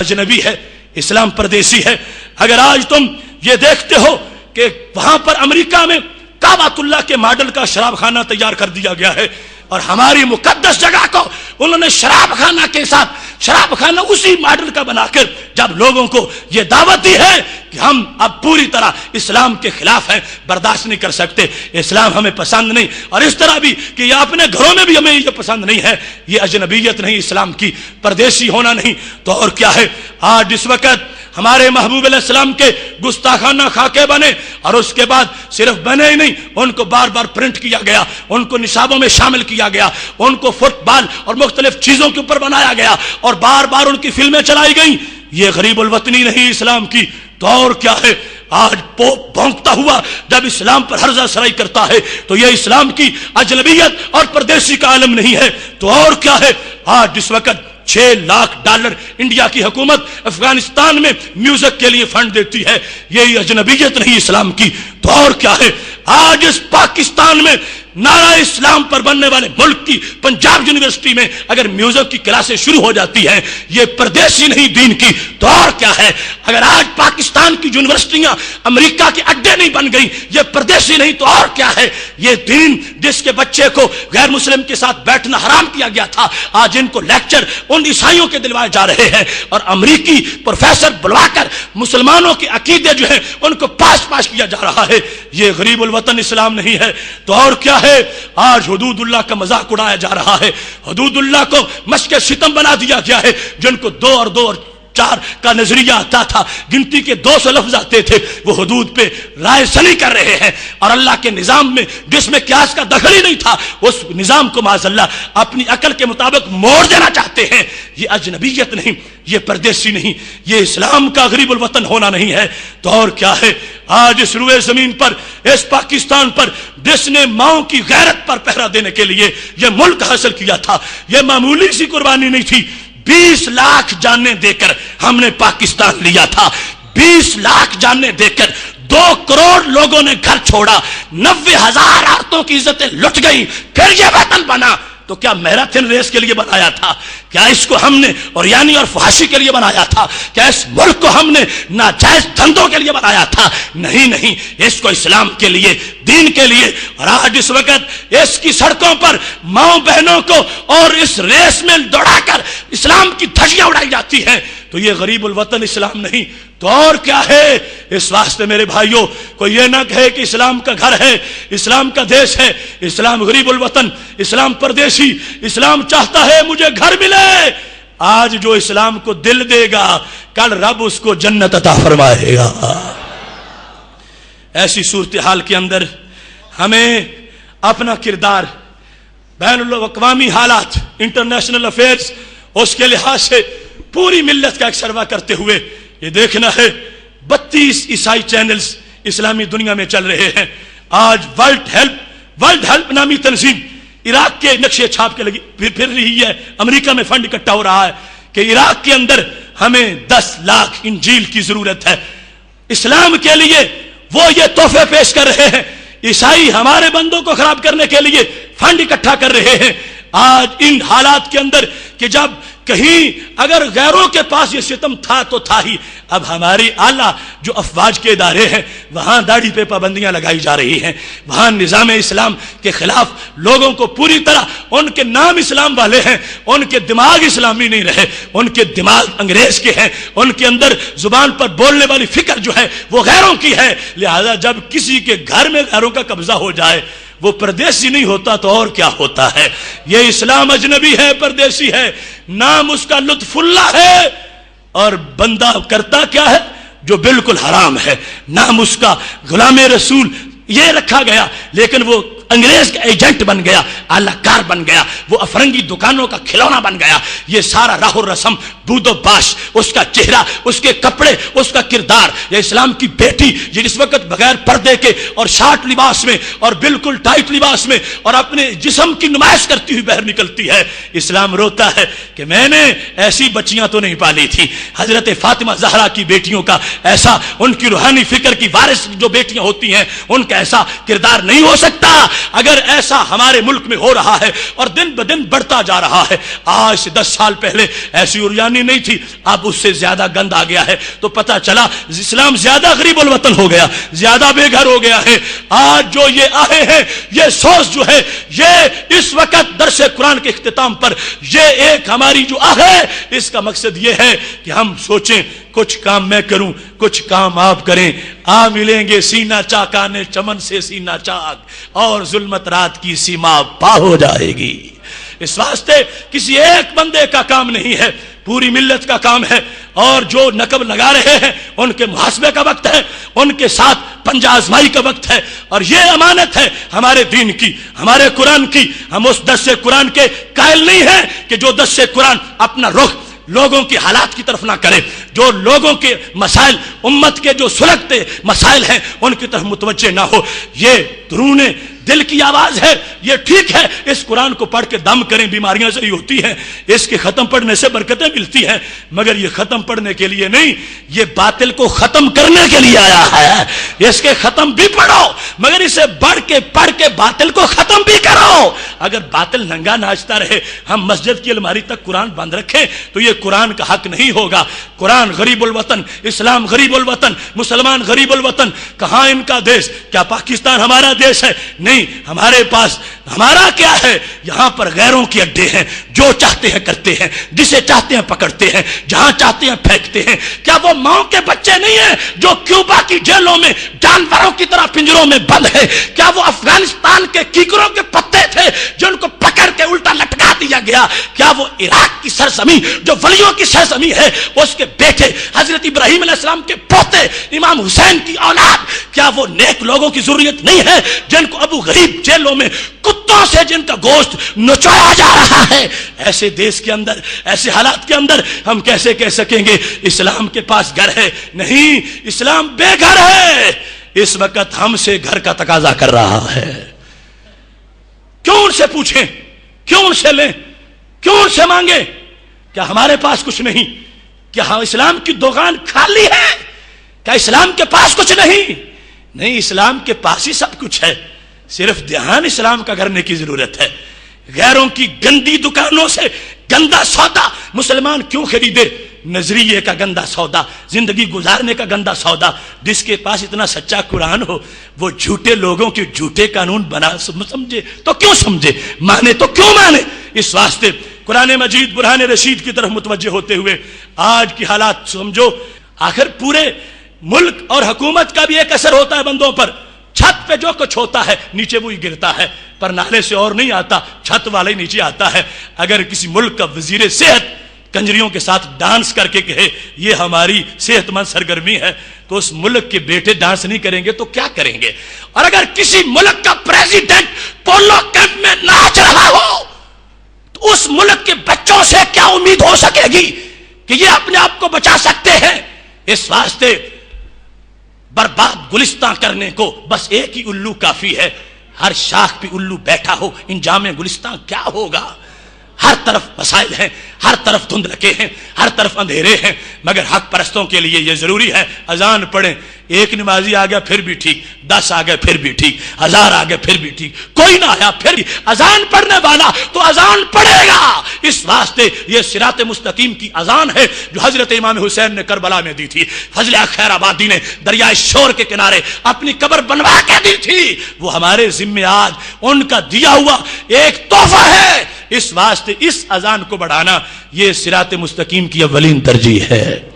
اجنبی ہے، اسلام پردیسی ہے۔ اگر آج تم یہ دیکھتے ہو کہ وہاں پر امریکہ میں کعبۃ اللہ کے ماڈل کا شراب خانہ تیار کر دیا گیا ہے، اور ہماری مقدس جگہ کو انہوں نے شراب خانہ کے ساتھ شراب خانہ اسی ماڈل کا بنا کر جب لوگوں کو یہ دعوت دی ہے کہ ہم اب پوری طرح اسلام کے خلاف ہیں، برداشت نہیں کر سکتے، اسلام ہمیں پسند نہیں، اور اس طرح بھی کہ یہ اپنے گھروں میں بھی ہمیں یہ پسند نہیں ہے، یہ اجنبیت نہیں اسلام کی، پردیسی ہونا نہیں، تو اور کیا ہے؟ آج اس وقت ہمارے محبوب علیہ السلام کے گستاخانہ خاکے بنے، اور اس کے بعد صرف بنے ہی نہیں، ان کو بار بار پرنٹ کیا گیا، ان کو نصابوں میں شامل کیا گیا، ان کو فٹ بال اور مختلف چیزوں کے اوپر بنایا گیا، اور بار بار ان کی فلمیں چلائی گئیں۔ یہ غریب الوطنی نہیں اسلام کی، تو اور کیا ہے؟ آج پوپ بھونکتا ہوا جب اسلام پر ہرزہ سرائی کرتا ہے تو یہ اسلام کی اجنبیت اور پردیسی کا عالم نہیں ہے، تو اور کیا ہے؟ آج اس وقت $6 لاکھ انڈیا کی حکومت افغانستان میں میوزک کے لیے فنڈ دیتی ہے، یہ اجنبیت نہیں اسلام کی، تو اور کیا ہے؟ آج اس پاکستان میں نعرہ اسلام پر بننے والے ملک کی پنجاب یونیورسٹی میں اگر میوزک کی کلاسیں شروع ہو جاتی ہیں، یہ پردیسی نہیں دین کی، تو اور کیا ہے؟ اگر آج پاکستان کی یونیورسٹیاں امریکہ کے اڈے نہیں بن گئی، یہ پردیسی نہیں، تو اور کیا ہے؟ یہ دین جس کے بچے کو غیر مسلم کے ساتھ بیٹھنا حرام کیا گیا تھا، آج ان کو لیکچر ان عیسائیوں کے دلوائے جا رہے ہیں، اور امریکی پروفیسر بلوا کر مسلمانوں کے عقیدے جو ہیں ان کو پاش کیا جا رہا ہے۔ یہ غریب الوطن اسلام نہیں ہے، تو اور کیا ہے؟ آج حدود اللہ کا مذاق اڑایا جا رہا ہے، حدود اللہ کو مشق ستم بنا دیا گیا ہے، جن کو 2 اور 2 اور 4 کا نظریہ آتا تھا، گنتی کے 200 لفظ آتے تھے، وہ حدود پہ رائے سنی کر رہے ہیں، اور اللہ کے نظام میں جس میں قیاس کا دخل ہی نہیں تھا، اس نظام کو معاذ اللہ اپنی عقل کے مطابق موڑ دینا چاہتے ہیں۔ یہ اجنبیت نہیں، یہ پردیسی نہیں، یہ اسلام کا غریب الوطن ہونا نہیں ہے، تو اور کیا ہے؟ آج اس روئے زمین پر، اس پاکستان پر، جس نے ماؤں کی غیرت پر پہرا دینے کے لیے یہ ملک حاصل کیا تھا، یہ معمولی سی قربانی نہیں تھی، 20 لاکھ جانیں دے کر ہم نے پاکستان لیا تھا، 20 لاکھ جانیں دے کر 2 کروڑ لوگوں نے گھر چھوڑا، 90,000 عورتوں کی عزتیں لٹ گئی، پھر یہ وطن بنا۔ تو کیا میراتھن ریس کے لیے بنایا تھا؟ کیا اس کو ہم نے اور یعنی اور فحاشی کے لیے بنایا تھا؟ کیا اس ملک کو ہم نے ناجائز دھندوں کے لیے بنایا تھا؟ نہیں نہیں، اس کو اسلام کے لیے، دین کے لیے۔ اور آج اس وقت اس کی سڑکوں پر ماؤں بہنوں کو اور اس ریس میں دوڑا کر اسلام کی دھجیاں اڑائی جاتی ہیں، تو یہ غریب الوطن اسلام نہیں، تو اور کیا ہے؟ اس واسطے میرے بھائیوں کو یہ نہ کہے کہ اسلام کا گھر ہے، اسلام کا دیش ہے، اسلام غریب الوطن، اسلام پردیسی، اسلام چاہتا ہے مجھے گھر ملے۔ آج جو اسلام کو دل دے گا، کل رب اس کو جنت عطا فرمائے گا۔ ایسی صورتحال کے اندر ہمیں اپنا کردار بین الاقوامی حالات، انٹرنیشنل افیئرز، اس کے لحاظ سے پوری ملت کا ایک سروا کرتے ہوئے یہ دیکھنا ہے 32 عیسائی چینلز اسلامی دنیا میں چل رہے ہیں۔ آج ورلڈ ہیلپ نامی تنظیم عراق کے نقشے چھاپ کے لگی پھر رہی ہے، امریکہ میں فنڈ اکٹھا ہو رہا ہے کہ عراق کے اندر ہمیں 10 لاکھ انجیل کی ضرورت ہے۔ اسلام کے لیے وہ یہ تحفے پیش کر رہے ہیں، عیسائی ہمارے بندوں کو خراب کرنے کے لیے فنڈ اکٹھا کر رہے ہیں۔ آج ان حالات کے اندر کہ جب کہیں اگر غیروں کے پاس یہ ستم تھا تو تھا ہی، اب ہماری اعلیٰ جو افواج کے ادارے ہیں وہاں داڑھی پہ پابندیاں لگائی جا رہی ہیں، وہاں نظام اسلام کے خلاف لوگوں کو پوری طرح، ان کے نام اسلام والے ہیں، ان کے دماغ اسلامی نہیں رہے، ان کے دماغ انگریز کے ہیں، ان کے اندر زبان پر بولنے والی فکر جو ہے وہ غیروں کی ہے۔ لہذا جب کسی کے گھر میں غیروں کا قبضہ ہو جائے وہ پردیسی نہیں ہوتا تو اور کیا ہوتا ہے؟ یہ اسلام اجنبی ہے، پردیسی ہے، نام اس کا لطف اللہ ہے، اور بندہ کرتا کیا ہے؟ جو بالکل حرام ہے۔ نام اس کا غلام رسول یہ رکھا گیا، لیکن وہ انگریز کا ایجنٹ بن گیا، اعلی کار بن گیا، وہ افرنگی دکانوں کا کھلونا بن گیا۔ یہ سارا راہ و رسم، بود و باش، اس کا چہرہ، اس کے کپڑے، اس کا کردار، یہ اسلام کی بیٹی یہ اس وقت بغیر پردے کے اور شارٹ لباس میں اور بالکل ٹائٹ لباس میں اور اپنے جسم کی نمائش کرتی ہوئی باہر نکلتی ہے۔ اسلام روتا ہے کہ میں نے ایسی بچیاں تو نہیں پالی تھی، حضرت فاطمہ زہرا کی بیٹیوں کا ایسا، ان کی روحانی فکر کی وارث جو بیٹیاں ہوتی ہیں ان کا ایسا کردار نہیں ہو سکتا۔ اگر ایسا ہمارے ملک میں ہو رہا ہے اور دن بدن بڑھتا جا رہا ہے، آج سے 10 سال پہلے ایسی اریانی نہیں تھی، اب اس سے زیادہ گند آ گیا ہے، تو پتہ چلا اسلام زیادہ غریب الوطن ہو گیا، زیادہ بے گھر ہو گیا ہے۔ آج جو یہ آئے ہیں، یہ سوچ جو ہے، یہ اس وقت درس قرآن کے اختتام پر یہ ایک ہماری جو ہے، اس کا مقصد یہ ہے کہ ہم سوچیں کچھ کام میں کروں، کچھ کام آپ کریں، ملیں گے سینہ چاکانے چمن سے سینہ چاک، اور ظلمت رات کی سیما پا ہو جائے گی۔ اس واسطے کسی ایک بندے کا کام نہیں ہے، پوری ملت کا کام ہے، اور جو نقب لگا رہے ہیں ان کے محاسبے کا وقت ہے، ان کے ساتھ پنجہ آزمائی کا وقت ہے، اور یہ امانت ہے ہمارے دین کی، ہمارے قرآن کی۔ ہم اس درس قرآن کے قائل نہیں ہیں کہ جو درس قرآن اپنا رخ لوگوں کی حالات کی طرف نہ کرے، جو لوگوں کے مسائل، امت کے جو سلگتے مسائل ہیں ان کی طرف متوجہ نہ ہو۔ یہ درون دل کی آواز ہے، یہ ٹھیک ہے، اس قرآن کو پڑھ کے دم کریں، بیماریاں صحیح ہوتی ہیں، اس کے ختم پڑھنے سے برکتیں ملتی ہیں، مگر یہ ختم پڑھنے کے لیے نہیں، یہ باطل کو ختم کرنے کے لیے آیا ہے۔ اس کے ختم بھی پڑھو، مگر اسے پڑھ کے باطل کو ختم بھی کرو۔ اگر باطل ننگا ناچتا رہے، ہم مسجد کی الماری تک قرآن بند رکھیں تو یہ قرآن کا حق نہیں ہوگا۔ قرآن غریب الوطن، اسلام غریب الوطن، مسلمان غریب الوطن، کہاں ان کا دیش؟ کیا پاکستان ہمارا دیش ہے؟ نہیں، ہمارے پاس ہمارا کیا ہے؟ یہاں پر غیروں کے اڈے ہیں، جو چاہتے ہیں کرتے ہیں، جسے چاہتے ہیں پکڑتے ہیں، جہاں چاہتے ہیں پھینکتے ہیں۔ کیا وہ ماؤں کے بچے نہیں ہیں جو کیوبا کی جیلوں میں جانوروں کی طرح پنجروں میں بند ہے؟ کیا وہ افغانستان کے کیکروں کے پتے تھے جن کو پکڑ کے الٹا لٹکا دیا گیا؟ کیا وہ عراق کی سرزمین جو ولیوں کی سرزمین ہے، اس کے بیٹے حضرت ابراہیم علیہ السلام کے پوتے امام حسین کی اولاد، کیا وہ نیک لوگوں کی ضروریت نہیں ہے جن کو ابو غریب جیلوں میں کتوں سے جن کا گوشت نچوڑا جا رہا ہے؟ ایسے دیش کے اندر، ایسے حالات کے اندر ہم کیسے کہہ سکیں گے اسلام کے پاس گھر ہے؟ نہیں، اسلام بے گھر ہے۔ اس وقت ہم سے گھر کا تقاضا کر رہا ہے۔ کیوں ان سے پوچھیں؟ کیوں ان سے لیں؟ کیوں ان سے مانگیں؟ کیا ہمارے پاس کچھ نہیں؟ کیا اسلام کی دکان خالی ہے؟ کیا اسلام کے پاس کچھ نہیں؟ نہیں، اسلام کے پاس ہی سب کچھ ہے، صرف دھیان اسلام کا کرنے کی ضرورت ہے۔ غیروں کی گندی دکانوں سے گندا سودا مسلمان کیوں خریدے؟ نظریے کا گندا سودا، زندگی گزارنے کا گندا سودا۔ جس کے پاس اتنا سچا قرآن ہو وہ جھوٹے لوگوں کے جھوٹے قانون بنا سمجھے تو کیوں سمجھے، مانے تو کیوں مانے؟ اس واسطے قرآن مجید برہان رشید کی طرف متوجہ ہوتے ہوئے آج کی حالات سمجھو۔ آخر پورے ملک اور حکومت کا بھی ایک اثر ہوتا ہے بندوں پر۔ چھت پہ جو کچھ ہوتا ہے نیچے وہی گرتا ہے، پر نالے سے اور نہیں آتا، چھت والے نیچے آتا ہے۔ اگر کسی ملک کا وزیر صحت کنجریوں کے ساتھ ڈانس کر کے کہے یہ ہماری صحت مند سرگرمی ہے، تو اس ملک کے بیٹے ڈانس نہیں کریں گے تو کیا کریں گے؟ اور اگر کسی ملک کا پریزیڈنٹ پولو کیمپ میں ناچ رہا ہو تو اس ملک کے بچوں سے کیا امید ہو سکے گی کہ یہ اپنے آپ کو بچا سکتے ہیں؟ اس واسطے برباد گلستان کرنے کو بس ایک ہی الو کافی ہے۔ ہر شاخ پہ الو بیٹھا ہو، انجام گلستان کیا ہوگا؟ ہر طرف مسائل ہیں، ہر طرف دھندلکے ہیں، ہر طرف اندھیرے ہیں، مگر حق پرستوں کے لیے یہ ضروری ہے اذان پڑھیں۔ ایک نمازی آ گیا پھر بھی ٹھیک، 10 آ گئے پھر بھی ٹھیک، 1000 آ گئے پھر بھی ٹھیک، کوئی نہ آیا پھر بھی اذان پڑھنے والا تو اذان پڑھے گا۔ اس واسطے یہ صراط مستقیم کی اذان ہے جو حضرت امام حسین نے کربلا میں دی تھی، فضل خیر آبادی نے دریائے شور کے کنارے اپنی قبر بنوا کے دی تھی، وہ ہمارے ذمہ آج ان کا دیا ہوا ایک تحفہ ہے۔ اس واسطے اس اذان کو بڑھانا یہ صراط مستقیم کی اولین ترجیح ہے۔